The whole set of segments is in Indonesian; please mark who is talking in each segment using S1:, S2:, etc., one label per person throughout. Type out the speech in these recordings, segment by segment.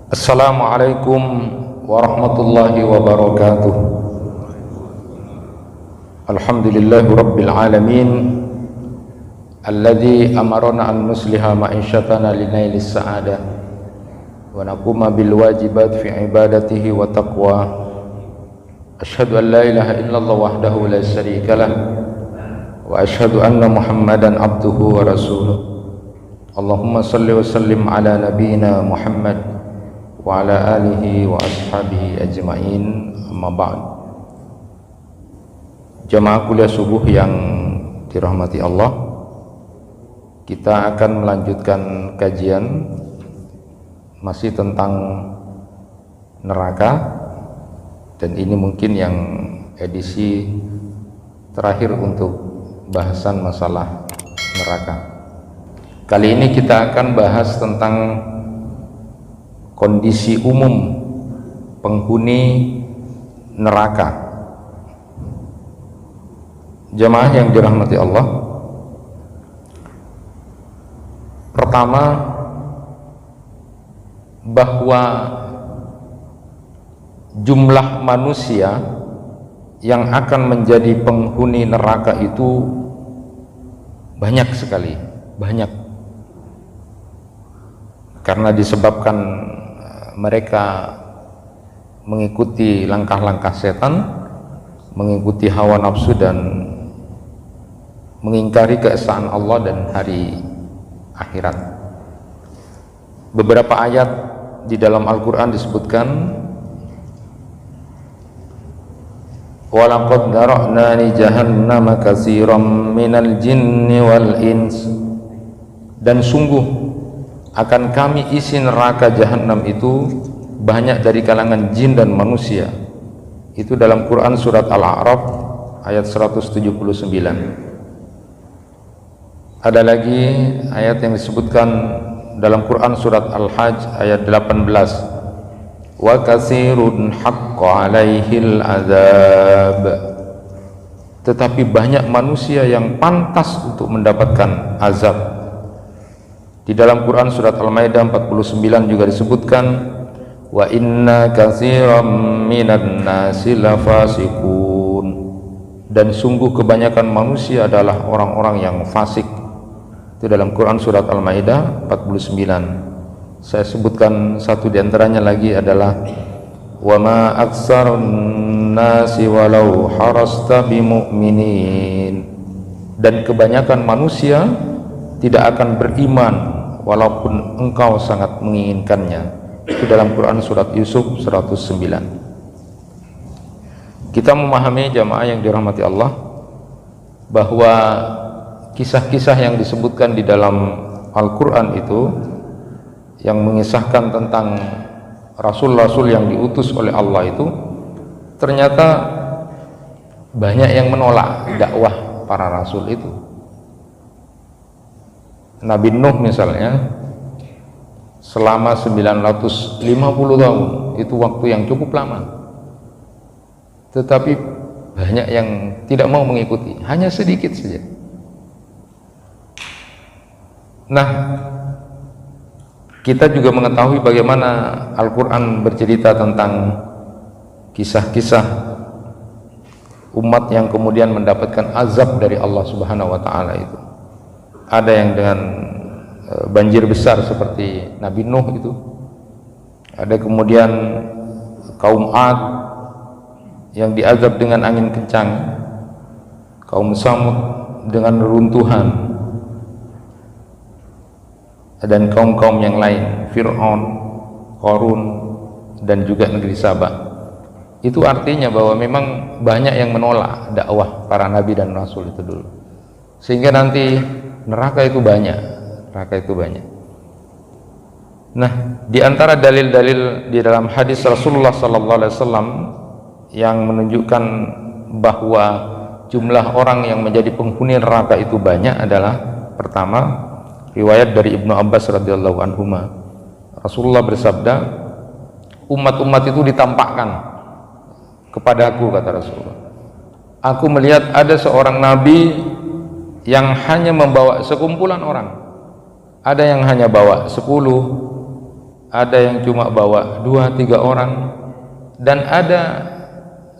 S1: Assalamualaikum warahmatullahi wabarakatuh. Alhamdulillahi rabbil alamin alladzi amarna an nusliha ma'isyatana linailis sa'adah wa naquma bil wajibat fi ibadatihi wa taqwa. Asyhadu an la ilaha illallah wahdahu la syarika lah wa asyhadu anna Muhammadan abduhu wa rasuluh. Allahumma salli wa sallim ala nabiyyina Muhammad wa ala alihi wa ashabihi ajma'in, amma ba'd. Jamaah kuliah subuh yang dirahmati Allah, kita akan melanjutkan kajian masih tentang neraka, dan ini mungkin yang edisi terakhir untuk bahasan masalah neraka. Kali ini kita akan bahas tentang kondisi umum penghuni neraka. Jamaah yang dirahmati Allah, pertama, bahwa jumlah manusia yang akan menjadi penghuni neraka itu banyak sekali, banyak, karena disebabkan mereka mengikuti langkah-langkah setan, mengikuti hawa nafsu, dan mengingkari keesaan Allah dan hari akhirat. Beberapa ayat di dalam Al-Quran disebutkan, وَلَقَدْ ذَرَأْنَا لِجَهَنَّمَ كَثِيرًا مِنَ الْجِنِّ وَالْإِنسِ, dan sungguh akan kami isi neraka jahanam itu banyak dari kalangan jin dan manusia. Itu dalam Quran surat Al-A'raf ayat 179. Ada lagi ayat yang disebutkan dalam Quran surat Al-Hajj ayat 18, wa katsirun haqqa 'alaihil adzab, tetapi banyak manusia yang pantas untuk mendapatkan azab. Di dalam Quran surat Al-Maidah 49 juga disebutkan, wa inna katsiran minan nasi lafasiqun, dan sungguh kebanyakan manusia adalah orang-orang yang fasik. Itu dalam Quran surat Al-Maidah 49. Saya sebutkan satu di antaranya lagi adalah, wa ma aktsarun nasi walau harasta bimu'minin, dan kebanyakan manusia tidak akan beriman walaupun engkau sangat menginginkannya. Itu dalam Quran surat Yusuf 109. Kita memahami, jamaah yang dirahmati Allah, bahwa kisah-kisah yang disebutkan di dalam Al-Quran itu, yang mengisahkan tentang rasul-rasul yang diutus oleh Allah itu, ternyata banyak yang menolak dakwah para rasul itu. Nabi Nuh misalnya, selama 950 tahun, itu waktu yang cukup lama, tetapi banyak yang tidak mau mengikuti, hanya sedikit saja. Nah, kita juga mengetahui bagaimana Al-Quran bercerita tentang kisah-kisah umat yang kemudian mendapatkan azab dari Allah Subhanahu wa Ta'ala itu. Ada yang dengan banjir besar seperti Nabi Nuh itu, ada kemudian kaum Ad yang diazab dengan angin kencang, kaum Samud dengan runtuhan, dan kaum-kaum yang lain, Fir'aun, Qarun, dan juga negeri Sabah. Itu artinya bahwa memang banyak yang menolak dakwah para nabi dan rasul itu dulu, sehingga nanti neraka itu banyak. Nah, di antara dalil-dalil di dalam hadis Rasulullah sallallahu alaihi wasallam yang menunjukkan bahwa jumlah orang yang menjadi penghuni neraka itu banyak adalah, pertama, riwayat dari Ibnu Abbas radhiyallahu anhuma. Rasulullah bersabda, umat-umat itu ditampakkan kepadaku, kata Rasulullah, aku melihat ada seorang nabi yang hanya membawa sekumpulan orang, ada yang hanya bawa 10, ada yang cuma bawa 2-3 orang, dan ada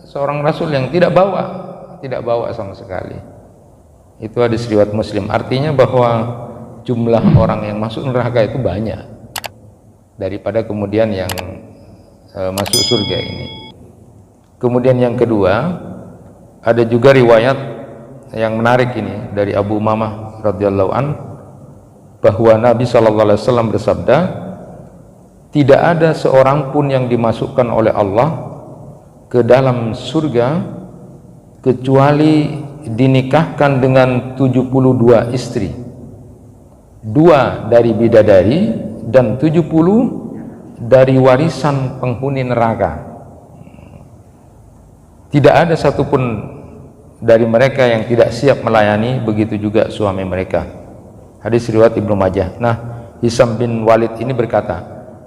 S1: seorang Rasul yang tidak bawa sama sekali. Itu hadis riwayat Muslim. Artinya bahwa jumlah orang yang masuk neraka itu banyak daripada kemudian yang masuk surga ini. Kemudian yang kedua, ada juga riwayat yang menarik ini dari Abu Umamah radhiyallahu an, bahwa Nabi SAW bersabda, tidak ada seorang pun yang dimasukkan oleh Allah ke dalam surga kecuali dinikahkan dengan 72 istri, 2 dari bidadari dan 70 dari warisan penghuni neraka. Tidak ada satupun dari mereka yang tidak siap melayani, begitu juga suami mereka. Hadis riwayat Ibnu Majah. Nah, Hisam bin Walid ini berkata,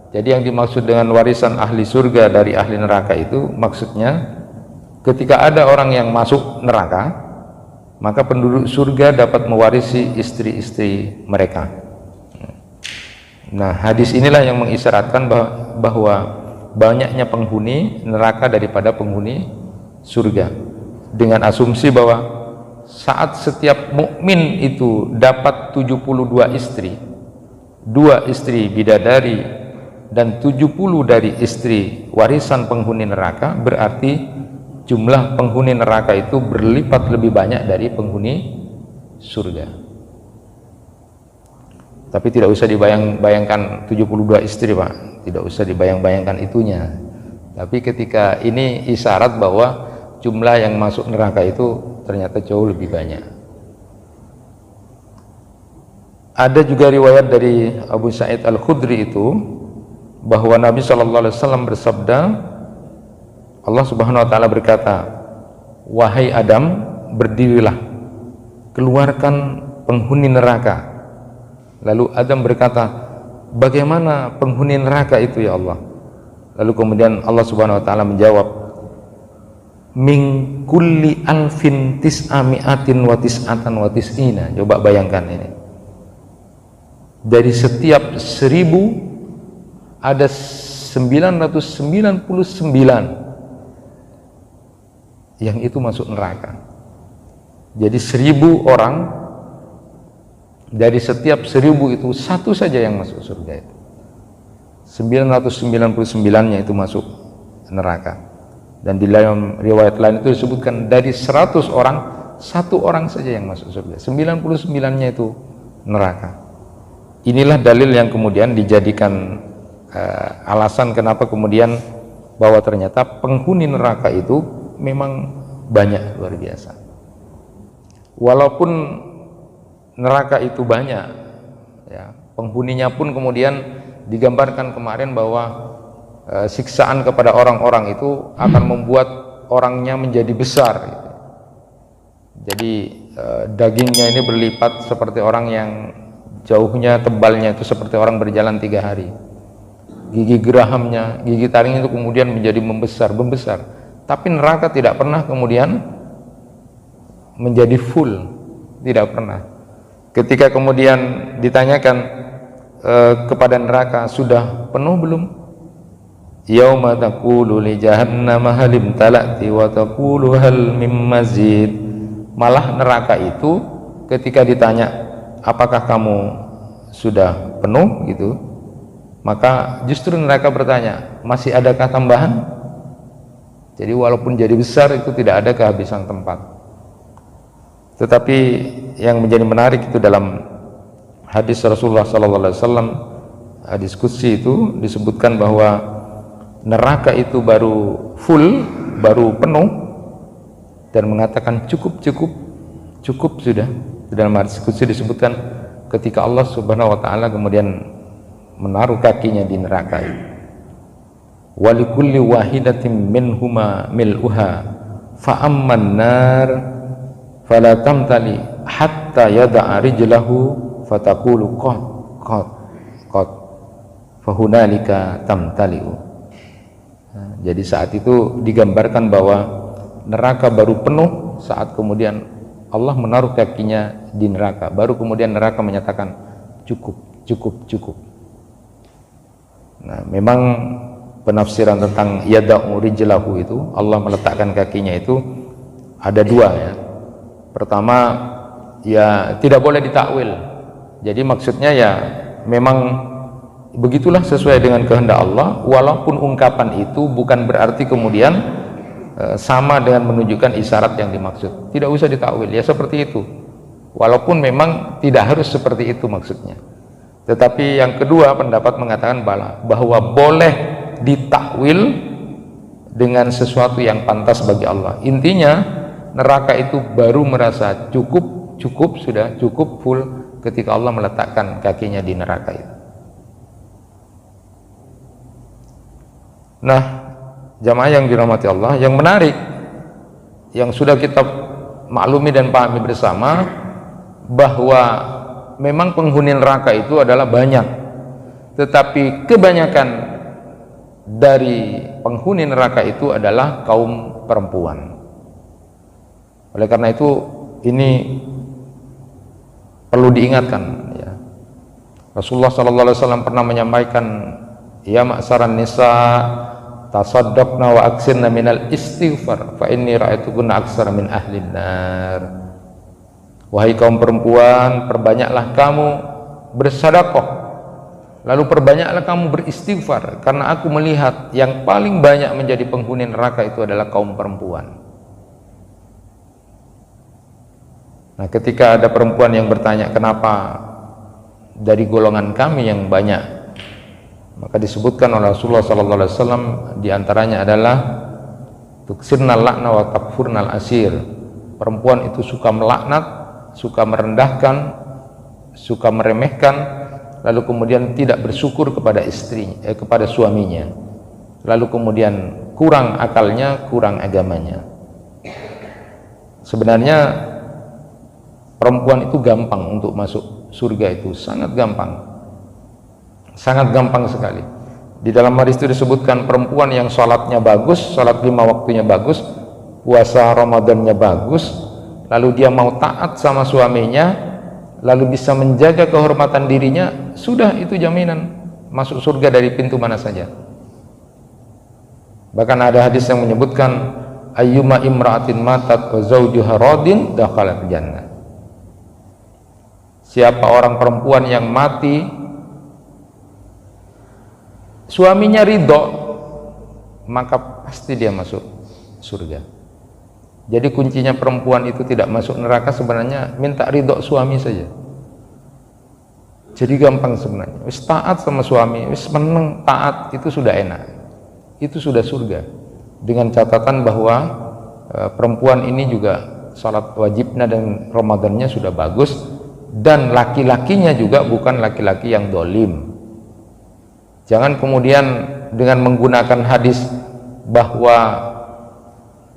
S1: jadi yang dimaksud dengan warisan ahli surga dari ahli neraka itu maksudnya ketika ada orang yang masuk neraka, maka penduduk surga dapat mewarisi istri-istri mereka. Nah, hadis inilah yang mengisyaratkan bahwa banyaknya penghuni neraka daripada penghuni surga, dengan asumsi bahwa saat setiap mukmin itu dapat 72 istri, 2 istri bidadari dan 70 dari istri warisan penghuni neraka, berarti jumlah penghuni neraka itu berlipat lebih banyak dari penghuni surga. Tapi tidak usah dibayang-bayangkan 72 istri, Pak. Tidak usah dibayang-bayangkan itunya. Tapi ketika ini isyarat bahwa jumlah yang masuk neraka itu ternyata jauh lebih banyak. Ada juga riwayat dari Abu Sa'id Al-Khudri itu bahwa Nabi SAW bersabda, Allah Subhanahu wa taala berkata, wahai Adam, berdirilah, keluarkan penghuni neraka. Lalu Adam berkata, bagaimana penghuni neraka itu ya Allah? Lalu kemudian Allah Subhanahu wa taala menjawab, min kulli alfin tis'ami'atin wa tis'atan wa tis'ina. Coba bayangkan ini, dari setiap 1000 ada 999 yang itu masuk neraka. Jadi 1000 orang, dari setiap 1000 itu satu saja yang masuk surga itu. 999-nya itu masuk neraka. Dan di dalam riwayat lain itu disebutkan dari 100 orang, 1 orang saja yang masuk surga. 99-nya itu neraka. Inilah dalil yang kemudian dijadikan alasan kenapa kemudian bahwa ternyata penghuni neraka itu memang banyak, luar biasa. Walaupun neraka itu banyak, ya, penghuninya pun kemudian digambarkan kemarin bahwa siksaan kepada orang-orang itu akan membuat orangnya menjadi besar, gitu. Jadi dagingnya ini berlipat seperti orang yang jauhnya, tebalnya itu seperti orang berjalan 3 hari. Gigi gerahamnya, gigi taring itu kemudian menjadi membesar. Tapi neraka tidak pernah kemudian menjadi full, tidak pernah. Ketika kemudian ditanyakan kepada neraka, sudah penuh belum? Yauma taqulu li jahannam hal imtala'ti wa taqulu hal mim mazid. Malah neraka itu ketika ditanya, apakah kamu sudah penuh gitu, maka justru neraka bertanya, masih adakah tambahan? Jadi walaupun jadi besar itu tidak ada kehabisan tempat. Tetapi yang menjadi menarik itu dalam hadis Rasulullah SAW, hadis qudsi itu disebutkan bahwa neraka itu baru full, baru penuh, dan mengatakan cukup sudah. Dalam hadis qudsi disebutkan ketika Allah Subhanahu wa taala kemudian menaruh kakinya di neraka itu. Walikulli wahidatin minhuma mil'uha fa amman nar fala tamtali hatta yada'a rijlahu fataqulu qad fahunalika tamtali'u. Jadi saat itu digambarkan bahwa neraka baru penuh saat kemudian Allah menaruh kakinya di neraka, baru kemudian neraka menyatakan cukup. Nah, memang penafsiran tentang yada'u rijlahu itu, Allah meletakkan kakinya itu ada dua ya. Pertama, ya tidak boleh ditakwil. Jadi maksudnya ya memang begitulah sesuai dengan kehendak Allah, walaupun ungkapan itu bukan berarti kemudian sama dengan menunjukkan isyarat yang dimaksud. Tidak usah ditakwil, ya seperti itu. Walaupun memang tidak harus seperti itu maksudnya. Tetapi yang kedua, pendapat mengatakan bahwa boleh ditakwil dengan sesuatu yang pantas bagi Allah. Intinya neraka itu baru merasa cukup sudah cukup full ketika Allah meletakkan kakinya di neraka itu. Nah, jamaah yang dirahmati Allah, yang menarik yang sudah kita maklumi dan pahami bersama bahwa memang penghuni neraka itu adalah banyak, tetapi kebanyakan dari penghuni neraka itu adalah kaum perempuan. Oleh karena itu ini perlu diingatkan ya. Rasulullah SAW pernah menyampaikan, ya ma'saran nisa tasaddaqna wa aksirna minal istighfar fa inni ra'aitukunna aksara min ahlin nar. Wahai kaum perempuan, perbanyaklah kamu bersedekah, lalu perbanyaklah kamu beristighfar, karena aku melihat yang paling banyak menjadi penghuni neraka itu adalah kaum perempuan. Nah, ketika ada perempuan yang bertanya, kenapa dari golongan kami yang banyak, maka disebutkan oleh Rasulullah SAW diantaranya adalah tuksirnal la'na wa takfurnal asir. Perempuan itu suka melaknat, suka merendahkan, suka meremehkan, lalu kemudian tidak bersyukur kepada istrinya, kepada suaminya, lalu kemudian kurang akalnya, kurang agamanya. Sebenarnya perempuan itu gampang untuk masuk surga, itu sangat gampang sekali. Di dalam hadis itu disebutkan perempuan yang sholatnya bagus, sholat 5 waktunya bagus, puasa Ramadannya bagus, lalu dia mau taat sama suaminya, lalu bisa menjaga kehormatan dirinya, sudah itu jaminan masuk surga dari pintu mana saja. Bahkan ada hadis yang menyebutkan ayyuma imra'atin matat wa zawjuha radin dakhalat jannah. Siapa orang perempuan yang mati suaminya ridho, maka pasti dia masuk surga. Jadi kuncinya perempuan itu tidak masuk neraka sebenarnya minta ridho suami saja. Jadi gampang sebenarnya. Wis taat sama suami, wis meneng taat, itu sudah enak. Itu sudah surga. Dengan catatan bahwa perempuan ini juga salat wajibnya dan Ramadannya sudah bagus, dan laki-lakinya juga bukan laki-laki yang dolim. Jangan kemudian dengan menggunakan hadis bahwa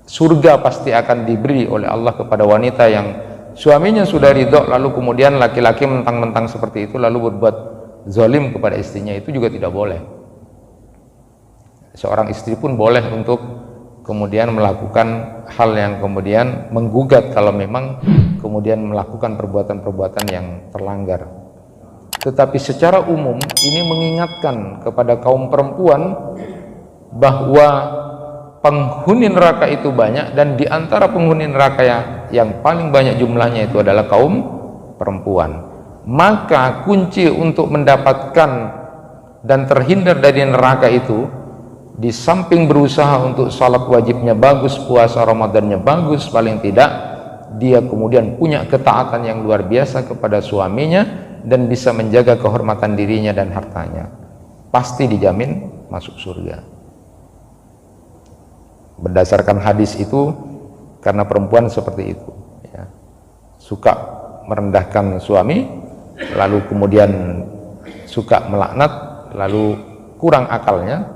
S1: surga pasti akan diberi oleh Allah kepada wanita yang suaminya sudah ridho, lalu kemudian laki-laki mentang-mentang seperti itu lalu berbuat zalim kepada istrinya, itu juga tidak boleh. Seorang istri pun boleh untuk kemudian melakukan hal yang kemudian menggugat kalau memang kemudian melakukan perbuatan-perbuatan yang terlanggar. Tetapi secara umum ini mengingatkan kepada kaum perempuan bahwa penghuni neraka itu banyak, dan di antara penghuni neraka yang paling banyak jumlahnya itu adalah kaum perempuan. Maka kunci untuk mendapatkan dan terhindar dari neraka itu, di samping berusaha untuk salat wajibnya bagus, puasa Ramadannya bagus, paling tidak dia kemudian punya ketaatan yang luar biasa kepada suaminya dan bisa menjaga kehormatan dirinya dan hartanya, pasti dijamin masuk surga. Berdasarkan hadis itu, karena perempuan seperti itu ya, suka merendahkan suami, lalu kemudian suka melaknat, lalu kurang akalnya,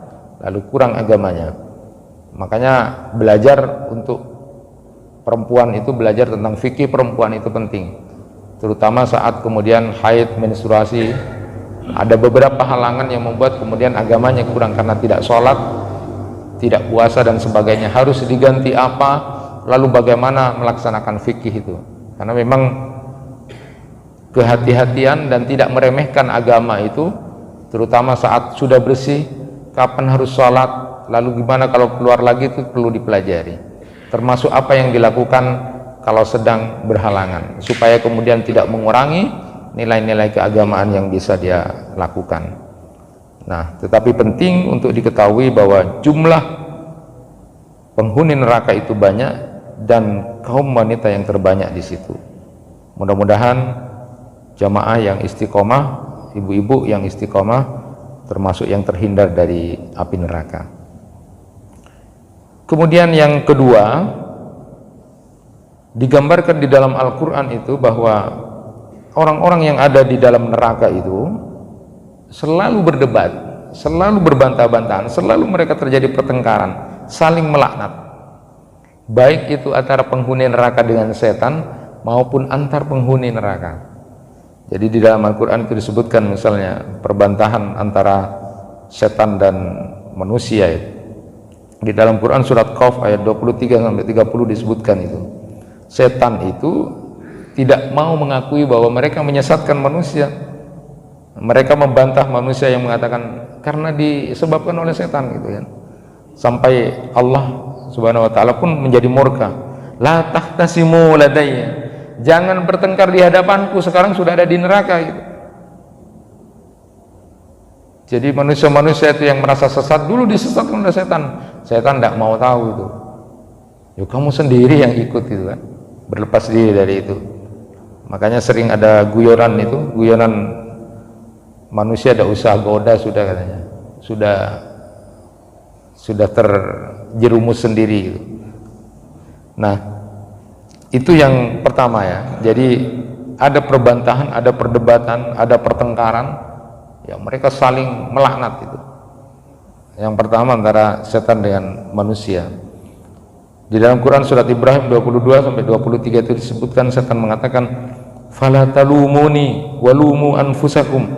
S1: lalu kurang agamanya. Makanya belajar untuk perempuan itu, belajar tentang fikih perempuan itu penting, terutama saat kemudian haid, menstruasi. Ada beberapa halangan yang membuat kemudian agamanya kurang, karena tidak sholat, tidak puasa dan sebagainya. Harus diganti apa, lalu bagaimana melaksanakan fikih itu. Karena memang kehati-hatian dan tidak meremehkan agama itu terutama saat sudah bersih, kapan harus sholat, lalu gimana kalau keluar lagi, itu perlu dipelajari. Termasuk apa yang dilakukan kalau sedang berhalangan, supaya kemudian tidak mengurangi nilai-nilai keagamaan yang bisa dia lakukan. Nah, tetapi penting untuk diketahui bahwa jumlah penghuni neraka itu banyak dan kaum wanita yang terbanyak di situ. Mudah-mudahan jamaah yang istiqomah, ibu-ibu yang istiqomah, termasuk yang terhindar dari api neraka. Kemudian yang kedua, digambarkan di dalam Al-Quran itu bahwa orang-orang yang ada di dalam neraka itu selalu berdebat, selalu berbantah-bantahan, selalu mereka terjadi pertengkaran, saling melaknat, baik itu antara penghuni neraka dengan setan maupun antar penghuni neraka. Jadi di dalam Al-Quran itu disebutkan misalnya perbantahan antara setan dan manusia itu. Di dalam Quran surat Qaf ayat 23-30 disebutkan itu. Setan itu tidak mau mengakui bahwa mereka menyesatkan manusia. Mereka membantah manusia yang mengatakan karena disebabkan oleh setan gitu kan. Sampai Allah Subhanahu wa taala pun menjadi murka. La tahtasimu ladayya. Jangan bertengkar di hadapanku, sekarang sudah ada di neraka gitu. Jadi manusia-manusia itu yang merasa sesat dulu disesatkan oleh setan. Setan tidak mau tahu itu. Ya kamu sendiri yang ikut itu kan. Berlepas diri dari itu. Makanya sering ada guyonan itu, guyonan manusia tidak usah goda sudah katanya. Sudah terjerumus sendiri gitu. Nah, itu yang pertama ya. Jadi ada perbantahan, ada perdebatan, ada pertengkaran. Ya mereka saling melaknat itu. Yang pertama antara setan dengan manusia. Di dalam Quran surat Ibrahim 22 sampai 23 itu disebutkan setan mengatakan, "Fala talumuni walumu anfusakum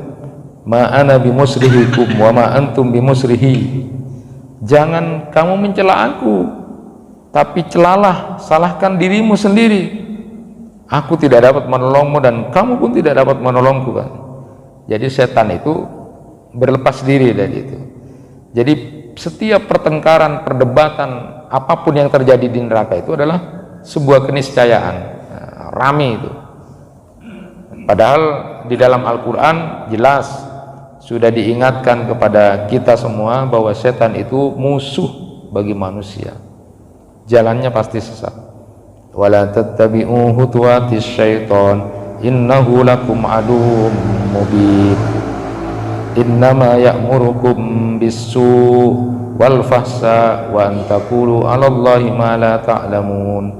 S1: ma ana bimusrihikum wa ma antum bimusrihi." Jangan kamu mencela aku, tapi celalah, salahkan dirimu sendiri. Aku tidak dapat menolongmu dan kamu pun tidak dapat menolongku kan. Jadi setan itu berlepas diri dari itu. Jadi setiap pertengkaran, perdebatan, apapun yang terjadi di neraka itu adalah sebuah keniscayaan. Nah, rame itu. Padahal di dalam Al-Quran jelas sudah diingatkan kepada kita semua bahwa setan itu musuh bagi manusia. Jalannya pasti sesat. Wala tattabi'u khutuwatis syaitan innahu lakum aduwwum mubin. Innama ya'murukum bis-su' wal fahsya wa an taqulu 'alallahi ma la ta'lamun.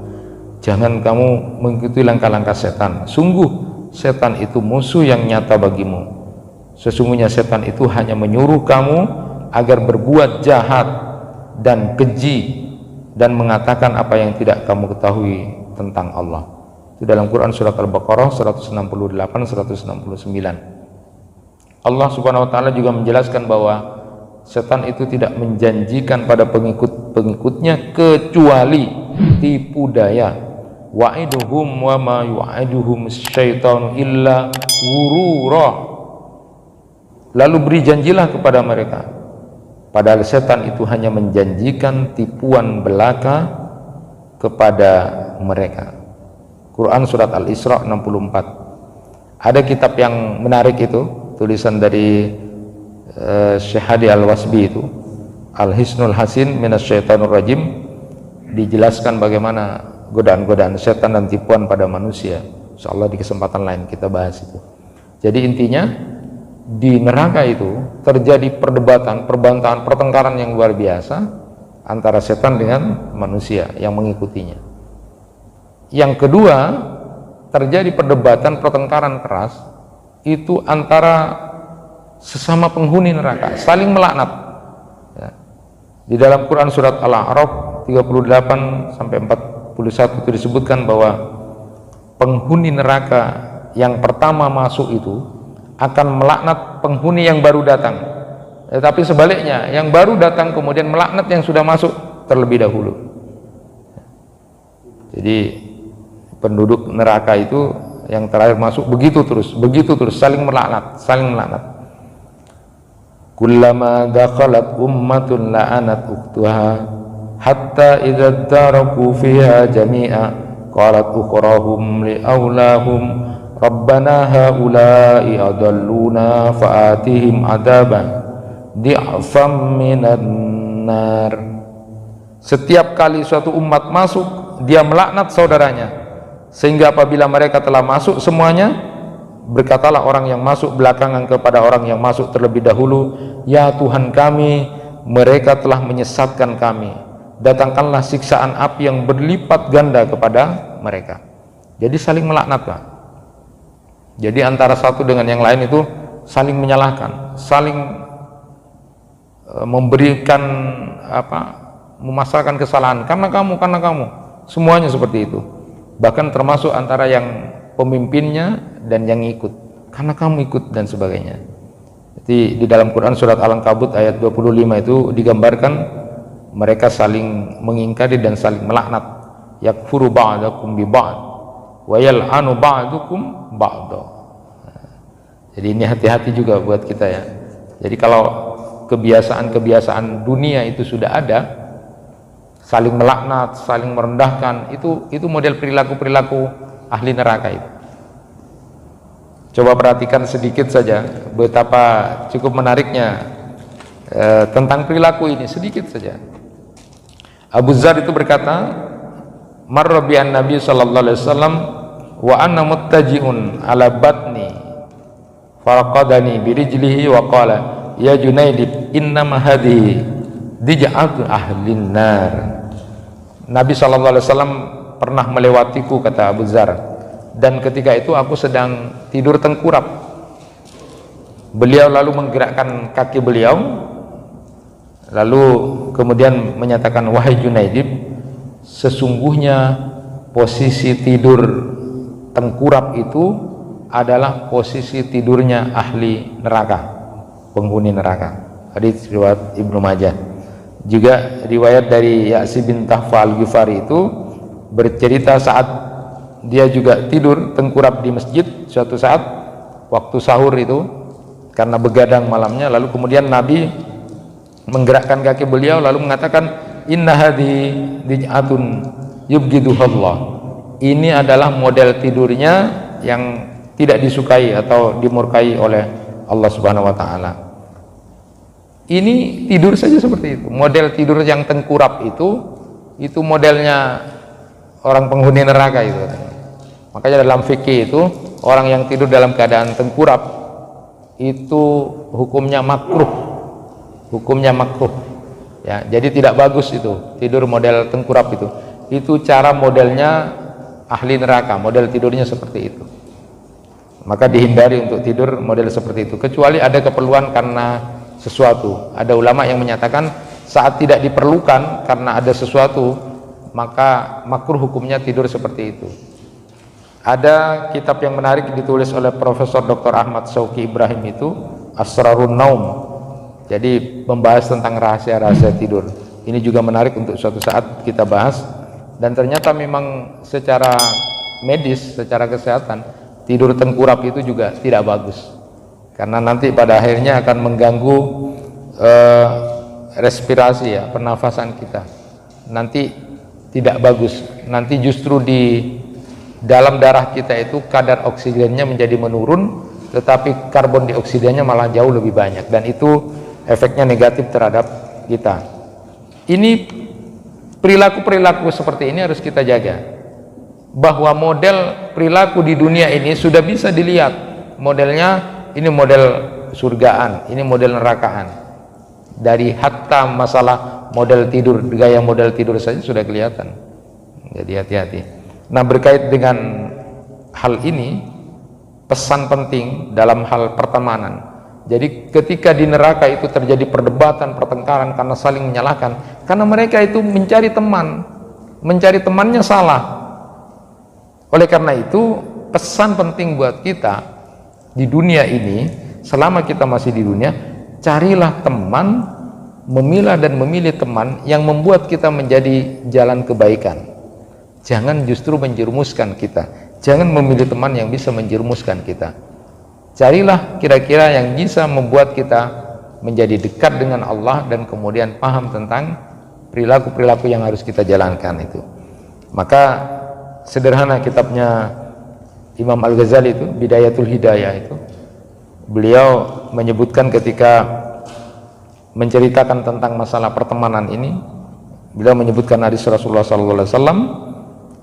S1: Jangan kamu mengikuti langkah-langkah setan. Sungguh setan itu musuh yang nyata bagimu. Sesungguhnya setan itu hanya menyuruh kamu agar berbuat jahat dan keji dan mengatakan apa yang tidak kamu ketahui tentang Allah. Itu dalam Quran surat Al-Baqarah 168 169. Allah Subhanahu wa taala juga menjelaskan bahwa setan itu tidak menjanjikan pada pengikut-pengikutnya kecuali tipu daya. Wa'iduhum wa ma yu'iduhum syaitanu illa ghurura. Lalu beri janjilah kepada mereka, padahal setan itu hanya menjanjikan tipuan belaka kepada mereka. Quran surat Al-Isra 64. Ada kitab yang menarik itu, tulisan dari Syekh Hadi Al-Wasbi itu, Al-Hisnul Hasin Minasyaitonir Rajim, dijelaskan bagaimana godaan-godaan setan dan tipuan pada manusia. Insyaallah di kesempatan lain kita bahas itu. Jadi intinya di neraka itu terjadi perdebatan, perbantahan, pertengkaran yang luar biasa antara setan dengan manusia yang mengikutinya. Yang kedua, terjadi perdebatan, pertengkaran keras itu antara sesama penghuni neraka, saling melaknat ya. Di dalam Quran surat Al-A'raf 38 sampai 41 itu disebutkan bahwa penghuni neraka yang pertama masuk itu akan melaknat penghuni yang baru datang. Tetapi sebaliknya, yang baru datang kemudian melaknat yang sudah masuk terlebih dahulu. Jadi penduduk neraka itu yang terakhir masuk begitu terus saling melaknat, saling melaknat. kullama dakhalat ummatun la'anat ukhtaha hatta idza taraku fiha jami'a qalat ukhrahum li aulahum rabbana haula'i adalluna fa'atihim adaban di'fam minan nar. Setiap kali suatu umat masuk, dia melaknat saudaranya, sehingga apabila mereka telah masuk semuanya, berkatalah orang yang masuk belakangan kepada orang yang masuk terlebih dahulu, ya Tuhan kami, mereka telah menyesatkan kami, datangkanlah siksaan api yang berlipat ganda kepada mereka. Jadi saling melaknat, Pak. Jadi antara satu dengan yang lain itu saling menyalahkan, saling memberikan memasarkan kesalahan karena kamu, semuanya seperti itu. Bahkan termasuk antara yang pemimpinnya dan yang ikut, karena kamu ikut dan sebagainya. Jadi di dalam Quran surat Al-Ankabut ayat 25 itu digambarkan mereka saling mengingkari dan saling melaknat. Yakfuru ba'dakum bi ba'd wa yal'anu ba'dukum ba'da. Jadi ini hati-hati juga buat kita ya. Jadi kalau kebiasaan-kebiasaan dunia itu sudah ada, saling melaknat, saling merendahkan, itu model perilaku-perilaku ahli neraka itu. Coba perhatikan sedikit saja betapa cukup menariknya tentang perilaku ini, sedikit saja. Abu Dzar itu berkata, marra bi'an Nabi sallallahu alaihi wasallam wa anna muttaji'un ala batni faraqadani birijlihi wa qala ya Junaidib innama hadhihi dij'atu ahlin nar. Nabi sallallahu alaihi wasallam pernah melewatiku, kata Abu Dzar, dan ketika itu aku sedang tidur tengkurap. Beliau lalu menggerakkan kaki beliau, lalu kemudian menyatakan, wahai Junaidib, sesungguhnya posisi tidur tengkurap itu adalah posisi tidurnya ahli neraka, penghuni neraka. Hadits riwayat Ibnu Majah. Juga riwayat dari Ya'si bin Tahfa al-Ghifari itu bercerita saat dia juga tidur tengkurap di masjid suatu saat waktu sahur itu karena begadang malamnya, lalu kemudian Nabi menggerakkan kaki beliau lalu mengatakan, inna hadhi dij'atun yubghiduhallah. Ini adalah model tidurnya yang tidak disukai atau dimurkai oleh Allah Subhanahu wa taala. Ini tidur saja seperti itu. Model tidur yang tengkurap itu modelnya orang penghuni neraka itu. Makanya dalam fikih itu orang yang tidur dalam keadaan tengkurap itu hukumnya makruh. Hukumnya makruh. Ya, jadi tidak bagus itu tidur model tengkurap itu. Itu cara modelnya ahli neraka, model tidurnya seperti itu. Maka dihindari untuk tidur model seperti itu, kecuali ada keperluan karena sesuatu. Ada ulama yang menyatakan saat tidak diperlukan karena ada sesuatu, maka makruh hukumnya tidur seperti itu. Ada kitab yang menarik ditulis oleh Profesor Dr. Ahmad Shauki Ibrahim itu, Asrarun Naum. Jadi membahas tentang rahasia-rahasia tidur. Ini juga menarik untuk suatu saat kita bahas. Dan ternyata memang secara medis, secara kesehatan, tidur tengkurap itu juga tidak bagus. Karena nanti pada akhirnya akan mengganggu respirasi ya, pernafasan kita. Nanti tidak bagus. Nanti justru di dalam darah kita itu kadar oksigennya menjadi menurun, tetapi karbon dioksidannya malah jauh lebih banyak, dan itu efeknya negatif terhadap kita. Ini perilaku-perilaku seperti ini harus kita jaga, bahwa model perilaku di dunia ini sudah bisa dilihat modelnya. Ini model surgaan, ini model nerakaan. Dari hatta masalah model tidur, gaya model tidur saja sudah kelihatan. Jadi hati-hati. Nah, berkait dengan hal ini, pesan penting dalam hal pertemanan. Jadi ketika di neraka itu terjadi perdebatan, pertengkaran karena saling menyalahkan, karena mereka itu mencari teman, mencari temannya salah. Oleh karena itu, pesan penting buat kita di dunia ini, selama kita masih di dunia, carilah teman, memilah dan memilih teman yang membuat kita menjadi jalan kebaikan. Jangan justru menjerumuskan kita. Jangan memilih teman yang bisa menjerumuskan kita. Carilah kira-kira yang bisa membuat kita menjadi dekat dengan Allah, dan kemudian paham tentang perilaku-perilaku yang harus kita jalankan itu. Maka sederhana kitabnya Imam Al-Ghazali itu, Bidayatul Hidayah itu, beliau menyebutkan ketika menceritakan tentang masalah pertemanan ini, beliau menyebutkan hadis Rasulullah SAW,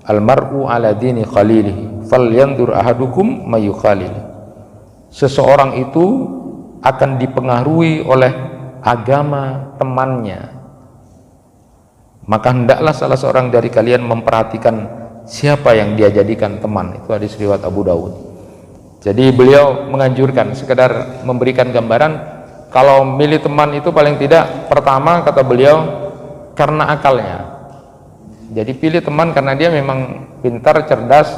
S1: almar'u ala dini khalilihi falyandur ahadukum mayukhalil. Seseorang itu akan dipengaruhi oleh agama temannya, maka hendaklah salah seorang dari kalian memperhatikan siapa yang dia jadikan teman. Itu hadis riwayat Abu Dawud. Jadi beliau menganjurkan, sekedar memberikan gambaran, kalau milih teman itu paling tidak, pertama kata beliau, karena akalnya. Jadi pilih teman karena dia memang pintar, cerdas,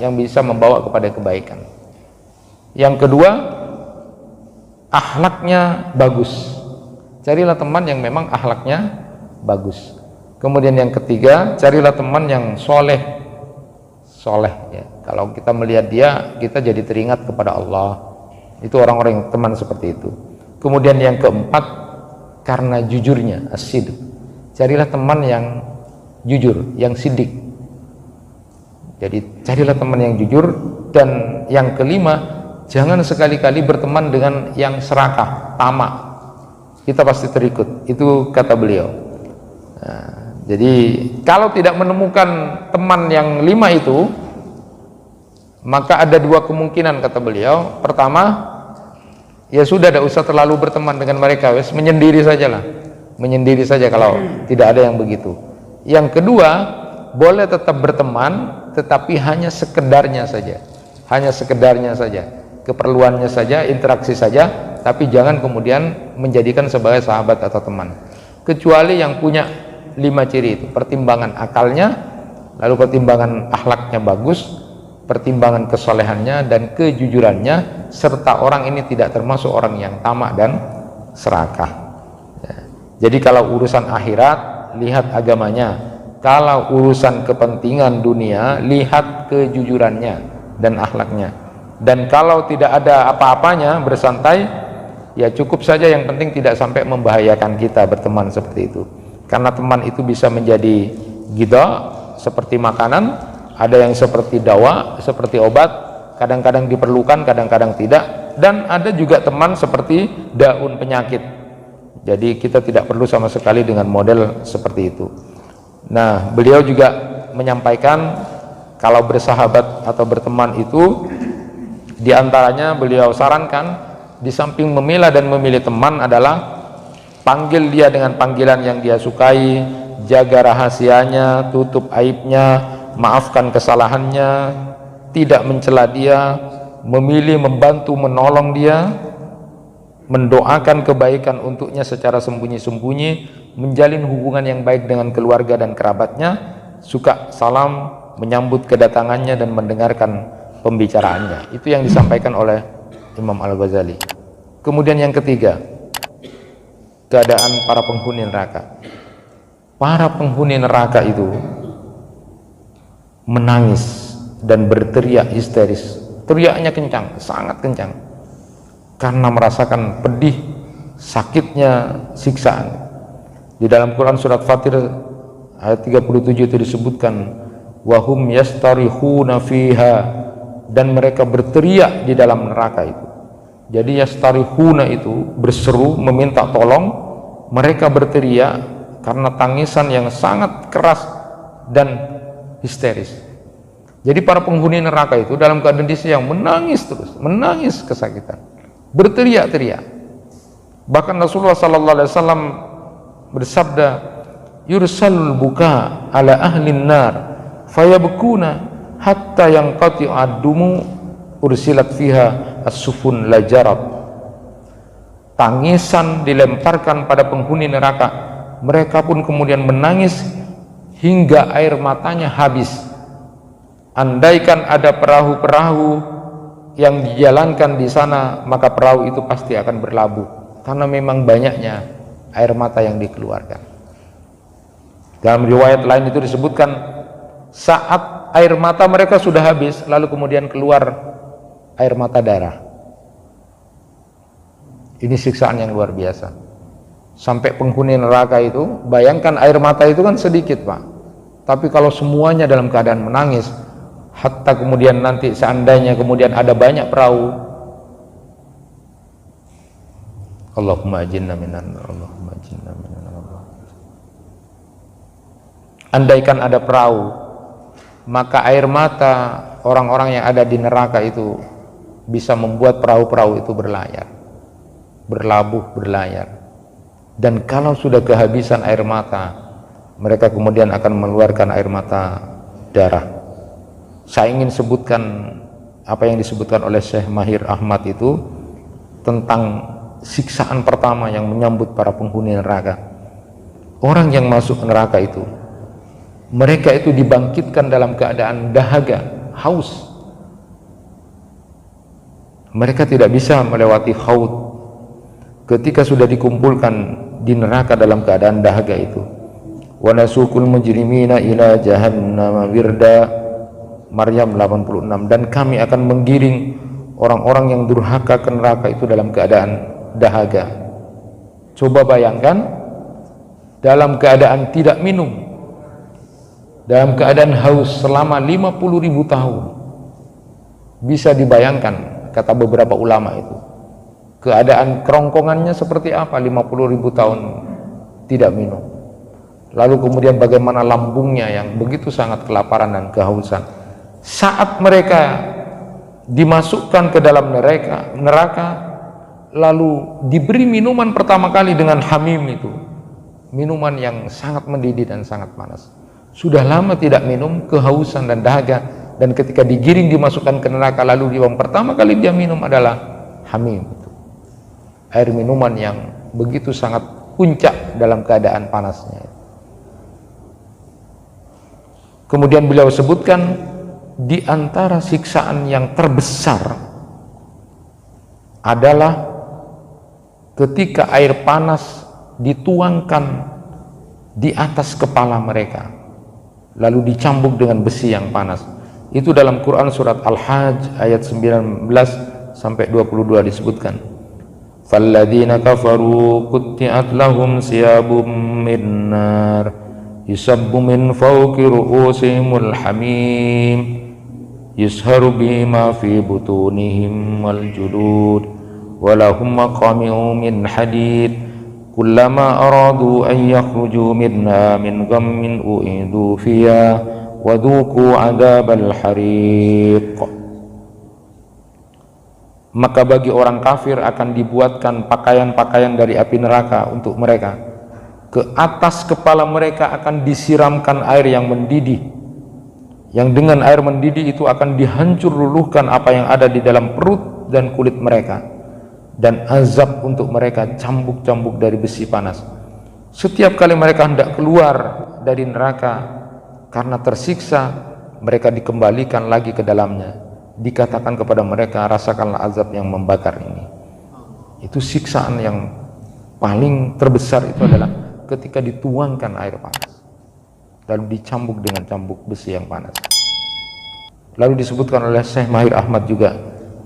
S1: yang bisa membawa kepada kebaikan. Yang kedua, akhlaknya bagus. Carilah teman yang memang akhlaknya bagus. Kemudian yang ketiga, carilah teman yang soleh ya. Kalau kita melihat dia, kita jadi teringat kepada Allah. Itu orang-orang yang teman seperti itu. Kemudian yang keempat, karena jujurnya, as-sidq. Carilah teman yang jujur, yang sidik. Jadi carilah teman yang jujur. Dan yang kelima, jangan sekali-kali berteman dengan yang serakah, tamak. Kita pasti terikut. Itu kata beliau. Nah, jadi kalau tidak menemukan teman yang 5 itu, maka ada 2 kemungkinan kata beliau. Pertama, ya sudah, tidak usah terlalu berteman dengan mereka, wes menyendiri sajalah, menyendiri saja kalau tidak ada yang begitu. Yang kedua, boleh tetap berteman, tetapi hanya sekedarnya saja, keperluannya saja, interaksi saja, tapi jangan kemudian menjadikan sebagai sahabat atau teman. Kecuali yang punya 5 ciri itu, pertimbangan akalnya, lalu pertimbangan akhlaknya bagus, pertimbangan kesolehannya dan kejujurannya, serta orang ini tidak termasuk orang yang tamak dan serakah. Ya. Jadi kalau urusan akhirat, lihat agamanya. Kalau urusan kepentingan dunia, lihat kejujurannya dan akhlaknya. Dan kalau tidak ada apa-apanya, bersantai, ya cukup saja, yang penting tidak sampai membahayakan kita berteman seperti itu. Karena teman itu bisa menjadi ghidha, seperti makanan, ada yang seperti dawa, seperti obat, kadang-kadang diperlukan, kadang-kadang tidak, dan ada juga teman seperti daun penyakit. Jadi kita tidak perlu sama sekali dengan model seperti itu. Nah, beliau juga menyampaikan kalau bersahabat atau berteman itu, diantaranya beliau sarankan, di samping memilah dan memilih teman adalah panggil dia dengan panggilan yang dia sukai, jaga rahasianya, tutup aibnya, maafkan kesalahannya, tidak mencela dia, memilih, membantu, menolong dia, mendoakan kebaikan untuknya secara sembunyi-sembunyi, menjalin hubungan yang baik dengan keluarga dan kerabatnya, suka salam, menyambut kedatangannya dan mendengarkan pembicaraannya. Itu yang disampaikan oleh Imam Al-Ghazali. Kemudian yang ketiga, keadaan para penghuni neraka. Para penghuni neraka itu menangis dan berteriak histeris. Teriaknya kencang, sangat kencang, karena merasakan pedih, sakitnya siksaan. Di dalam Quran surat Fatir ayat 37 itu disebutkan, wahum yastarihuna fiha, dan mereka berteriak di dalam neraka itu. Jadi yastarihuna itu berseru, meminta tolong, mereka berteriak karena tangisan yang sangat keras dan histeris. Jadi para penghuni neraka itu dalam kondisi yang menangis terus, menangis kesakitan, berteriak-teriak. Bahkan Rasulullah SAW bersabda, yursalul buka ala ahlin nar fayabkuna hatta yanqati'u ad-dumu ursilat fiha as-sufun lajarat. Tangisan dilemparkan pada penghuni neraka, mereka pun kemudian menangis hingga air matanya habis. Andaikan ada perahu-perahu yang dijalankan di sana, maka perahu itu pasti akan berlabuh, karena memang banyaknya air mata yang dikeluarkan. Dalam riwayat lain itu disebutkan, saat air mata mereka sudah habis, lalu kemudian keluar air mata darah. Ini siksaan yang luar biasa. Sampai penghuni neraka itu, bayangkan air mata itu kan sedikit Pak, tapi kalau semuanya dalam keadaan menangis, hatta kemudian nanti seandainya kemudian ada banyak perahu, Allahumma ajinna minan, Allahumma ajinna minan, andaikan ada perahu, maka air mata orang-orang yang ada di neraka itu bisa membuat perahu-perahu itu berlayar, berlabuh, berlayar. Dan kalau sudah kehabisan air mata, mereka kemudian akan mengeluarkan air mata darah. Saya ingin sebutkan apa yang disebutkan oleh Syekh Mahir Ahmad itu tentang siksaan pertama yang menyambut para penghuni neraka. Orang yang masuk neraka itu, mereka itu dibangkitkan dalam keadaan dahaga, haus. Mereka tidak bisa melewati haud ketika sudah dikumpulkan di neraka dalam keadaan dahaga itu. Wa nasukul mujrimina ila jahannam wirda, Maryam 86. Dan kami akan menggiring orang-orang yang durhaka ke neraka itu dalam keadaan dahaga. Coba bayangkan, dalam keadaan tidak minum, dalam keadaan haus selama 50.000 tahun. Bisa dibayangkan, kata beberapa ulama itu, keadaan kerongkongannya seperti apa 50.000 tahun tidak minum. Lalu kemudian bagaimana lambungnya yang begitu sangat kelaparan dan kehausan. Saat mereka dimasukkan ke dalam neraka, lalu diberi minuman pertama kali dengan hamim itu, minuman yang sangat mendidih dan sangat panas. Sudah lama tidak minum, kehausan dan dahaga, dan ketika digiring dimasukkan ke neraka, lalu yang pertama kali dia minum adalah hamim itu, air minuman yang begitu sangat puncak dalam keadaan panasnya. Kemudian beliau sebutkan, di antara siksaan yang terbesar adalah ketika air panas dituangkan di atas kepala mereka, lalu dicambuk dengan besi yang panas. Itu dalam Quran surat Al-Hajj ayat 19 sampai 22 disebutkan. Falladzina kafaru qutti'at lahum siyabum min nar yusabbu min fawqi ru'usihimul hamim yusharu bima fi butunihim wal julud walahum maqami'u min hadid kullama aradu an yakhruju minha min ghammin u'idu fiha wa dhuqu 'adzabal hariq. Maka bagi orang kafir akan dibuatkan pakaian-pakaian dari api neraka untuk mereka. Ke atas kepala mereka akan disiramkan air yang mendidih, yang dengan air mendidih itu akan dihancur luluhkan apa yang ada di dalam perut dan kulit mereka, dan azab untuk mereka cambuk-cambuk dari besi panas. Setiap kali mereka hendak keluar dari neraka karena tersiksa, mereka dikembalikan lagi ke dalamnya, dikatakan kepada mereka, rasakanlah azab yang membakar ini. Itu siksaan yang paling terbesar, itu adalah ketika dituangkan air panas lalu dicambuk dengan cambuk besi yang panas. Lalu disebutkan oleh Syekh Mahir Ahmad juga,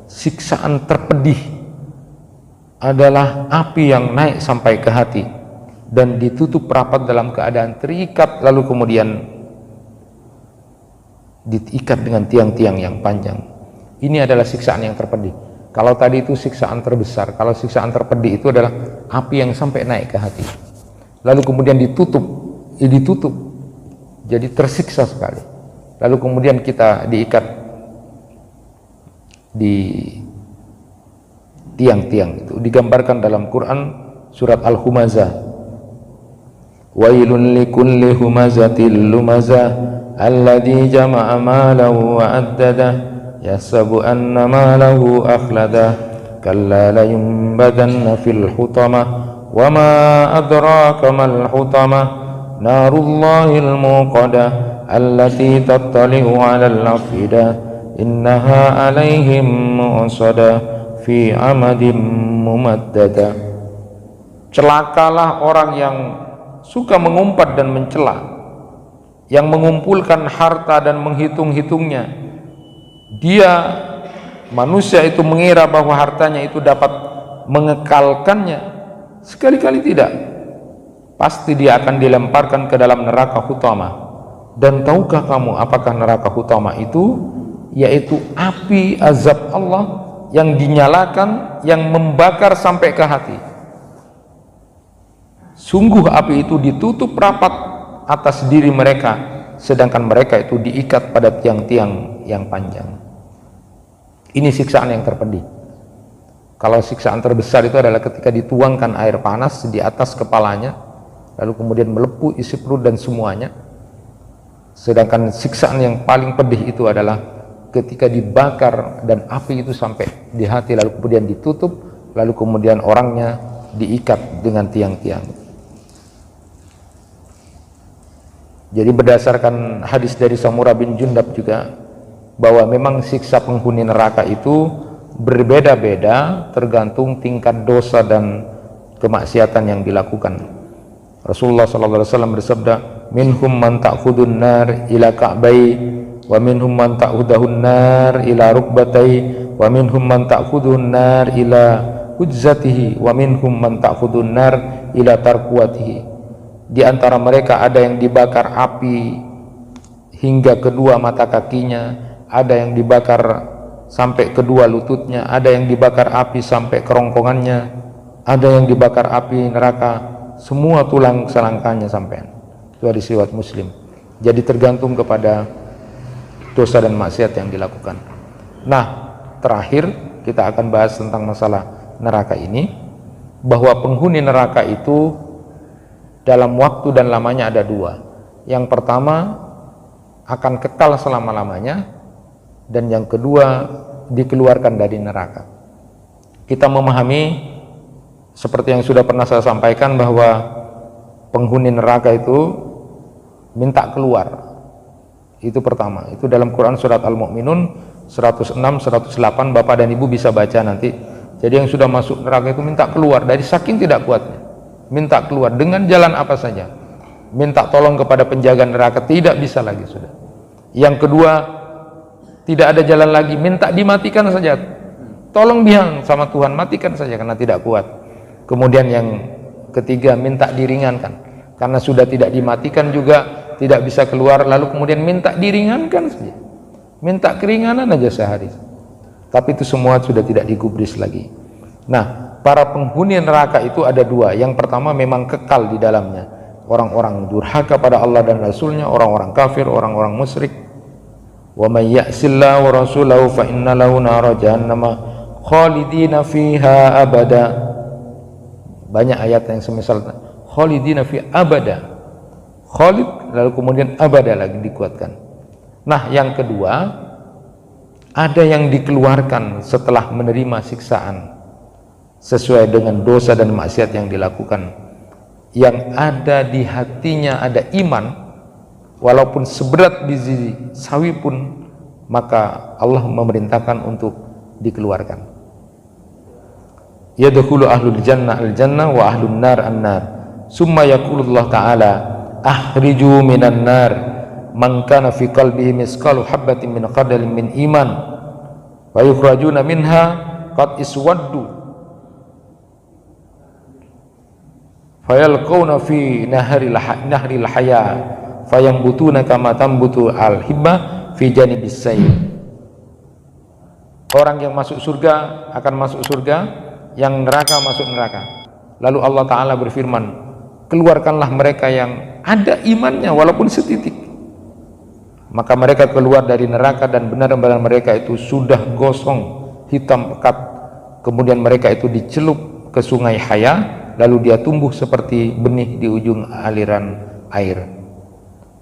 S1: siksaan terpedih adalah api yang naik sampai ke hati dan ditutup rapat dalam keadaan terikat, lalu kemudian diikat dengan tiang-tiang yang panjang. Ini adalah siksaan yang terpedih. Kalau tadi itu siksaan terbesar, kalau siksaan terpedih itu adalah api yang sampai naik ke hati, lalu kemudian ditutup, jadi tersiksa sekali. Lalu kemudian kita diikat di tiang-tiang itu. Digambarkan dalam Quran surat Al-Humazah, wailun likulli humazatil lumazah alladzi jama'a malahu wa addadah yahsabu anna malahu akhladah kalla la yunbadanna fil hutamah wa ma adraka mal hutamah narullahil muqadah allati tattali'u 'alal afidah innaha 'alaihim mu'sadah fi 'amadin mumaddadah. Celakalah orang yang suka mengumpat dan mencela, yang mengumpulkan harta dan menghitung-hitungnya. Dia, manusia itu mengira bahwa hartanya itu dapat mengekalkannya? Sekali-kali tidak. Pasti dia akan dilemparkan ke dalam neraka hutama. Dan tahukah kamu apakah neraka hutama itu? Yaitu api azab Allah yang dinyalakan, yang membakar sampai ke hati. Sungguh api itu ditutup rapat atas diri mereka, sedangkan mereka itu diikat pada tiang-tiang yang panjang. Ini siksaan yang terpedih. Kalau siksaan terbesar itu adalah ketika dituangkan air panas di atas kepalanya, lalu kemudian melepuh isi perut dan semuanya. Sedangkan siksaan yang paling pedih itu adalah ketika dibakar dan api itu sampai di hati, lalu kemudian ditutup, lalu kemudian orangnya diikat dengan tiang-tiang. Jadi berdasarkan hadis dari Samurah bin Jundab juga, bahwa memang siksa penghuni neraka itu berbeda-beda tergantung tingkat dosa dan kemaksiatan yang dilakukan. Rasulullah SAW bersabda, minhum man ta'khudun nar ila ka'bai, wa minhum man ta'khudahun nar ila rukbatai, wa minhum man ta'khudun nar ila hujzatihi, wa minhum man ta'khudun nar ila tarkuatihi. Di antara mereka ada yang dibakar api hingga kedua mata kakinya, ada yang dibakar sampai kedua lututnya, ada yang dibakar api sampai kerongkongannya, ada yang dibakar api neraka semua tulang selangkahnya sampai. Itu hadis riwayat Muslim. Jadi tergantung kepada dosa dan maksiat yang dilakukan. Nah, terakhir kita akan bahas tentang masalah neraka ini, bahwa penghuni neraka itu dalam waktu dan lamanya ada dua. Yang pertama akan kekal selama-lamanya, dan yang kedua dikeluarkan dari neraka. Kita memahami seperti yang sudah pernah saya sampaikan, bahwa penghuni neraka itu minta keluar. Itu pertama. Itu dalam Quran surat Al-Mu'minun 106, 108, Bapak dan Ibu bisa baca nanti. Jadi yang sudah masuk neraka itu minta keluar dari saking tidak kuatnya. Minta keluar dengan jalan apa saja. Minta tolong kepada penjaga neraka, tidak bisa lagi sudah. Yang kedua, tidak ada jalan lagi, minta dimatikan saja. Tolong bilang sama Tuhan, matikan saja karena tidak kuat. Kemudian yang ketiga, minta diringankan. Karena sudah tidak dimatikan juga, tidak bisa keluar, lalu kemudian minta diringankan saja. Minta keringanan aja sehari. Tapi itu semua sudah tidak digubris lagi. Nah, para penghuni neraka itu ada dua. Yang pertama memang kekal di dalamnya, orang-orang durhaka pada Allah dan Rasulnya, orang-orang kafir, orang-orang musyrik. Wa may ya'sillahu wa rasulahu fa inna lahu nara jahannama khalidina fiha abada. Banyak ayat yang semisal khalidina fi abada, khalid lalu kemudian abada lagi dikuatkan. Nah, yang kedua, ada yang dikeluarkan setelah menerima siksaan sesuai dengan dosa dan maksiat yang dilakukan, yang ada di hatinya ada iman, walaupun seberat biji sawi pun, maka Allah memerintahkan untuk dikeluarkan. Yadkhulu ahlul jannah al-jannah wa ahlun nar an-nar. Summa yaqulullah ta'ala akhriju minan nar man kana fi qalbihi misqalu habatin min khardalin min iman wa yukhrajuna minha qad iswaddu fayalqawna fi nahril haya fayambutuna kama tambutu al-hibba fi janibis sayy. Orang yang masuk surga akan masuk surga, yang neraka masuk neraka. Lalu Allah Ta'ala berfirman, keluarkanlah mereka yang ada imannya walaupun setitik. Maka mereka keluar dari neraka dan benar-benar mereka itu sudah gosong, hitam pekat. Kemudian mereka itu dicelup ke sungai Haya, lalu dia tumbuh seperti benih di ujung aliran air.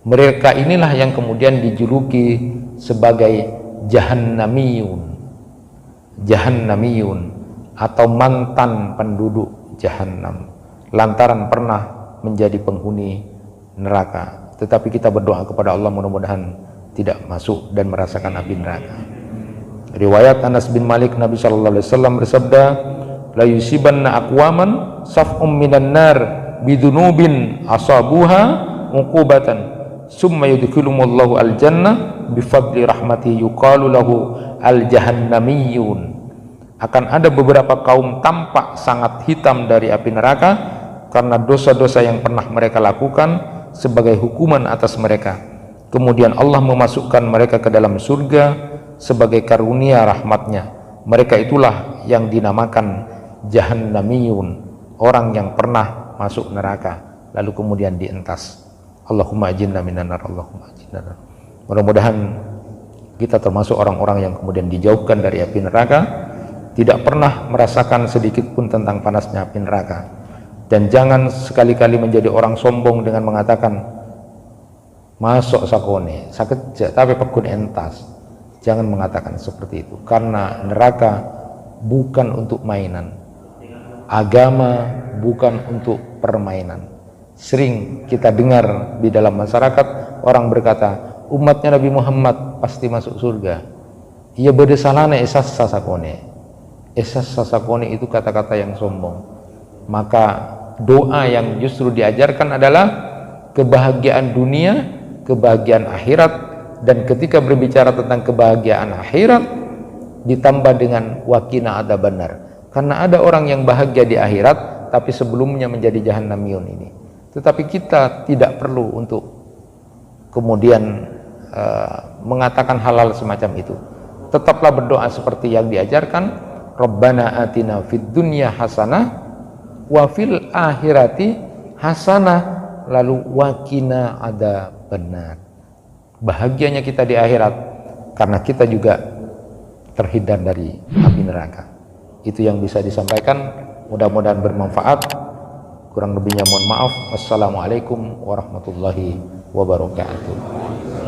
S1: Mereka inilah yang kemudian dijuluki sebagai Jahannamiyun. Jahannamiyun atau mantan penduduk Jahannam, lantaran pernah menjadi penghuni neraka. Tetapi kita berdoa kepada Allah mudah-mudahan tidak masuk dan merasakan api neraka. Riwayat Anas bin Malik, Nabi sallallahu alaihi wasallam bersabda, la yusibanna aqwaman saf'um minan nar bidunubin asabuha uqubatan summa yudkhilumullahu al-jannah bifadli rahmatihi yuqalu lahu al-jahannamiyun. Akan ada beberapa kaum tampak sangat hitam dari api neraka karena dosa-dosa yang pernah mereka lakukan sebagai hukuman atas mereka. Kemudian Allah memasukkan mereka ke dalam surga sebagai karunia rahmatnya. Mereka itulah yang dinamakan Jahannamiyun, orang yang pernah masuk neraka lalu kemudian dientas. Allahumma ajinna minan nar, Allahumma ajinna nar. Mudah-mudahan kita termasuk orang-orang yang kemudian dijauhkan dari api neraka, tidak pernah merasakan sedikit pun tentang panasnya api neraka. Dan jangan sekali-kali menjadi orang sombong dengan mengatakan masuk sakone sakit tapi pekun entas. Jangan mengatakan seperti itu, karena neraka bukan untuk mainan, agama bukan untuk permainan. Sering kita dengar di dalam masyarakat orang berkata umatnya Nabi Muhammad pasti masuk surga. Ia berdesalane esas sasakone. Esas sasakone itu kata-kata yang sombong. Maka doa yang justru diajarkan adalah kebahagiaan dunia, kebahagiaan akhirat, dan ketika berbicara tentang kebahagiaan akhirat ditambah dengan waqina adzabannar. Karena ada orang yang bahagia di akhirat tapi sebelumnya menjadi jahannamiyun ini. Tetapi kita tidak perlu untuk kemudian mengatakan hal-hal semacam itu. Tetaplah berdoa seperti yang diajarkan, Rabbana atina fid dunya hasanah wa fil akhirati hasanah, lalu waqina adzabannar. Bahagianya kita di akhirat karena kita juga terhindar dari api neraka. Itu yang bisa disampaikan, mudah-mudahan bermanfaat. Kurang lebihnya mohon maaf. Wassalamualaikum warahmatullahi wabarakatuh.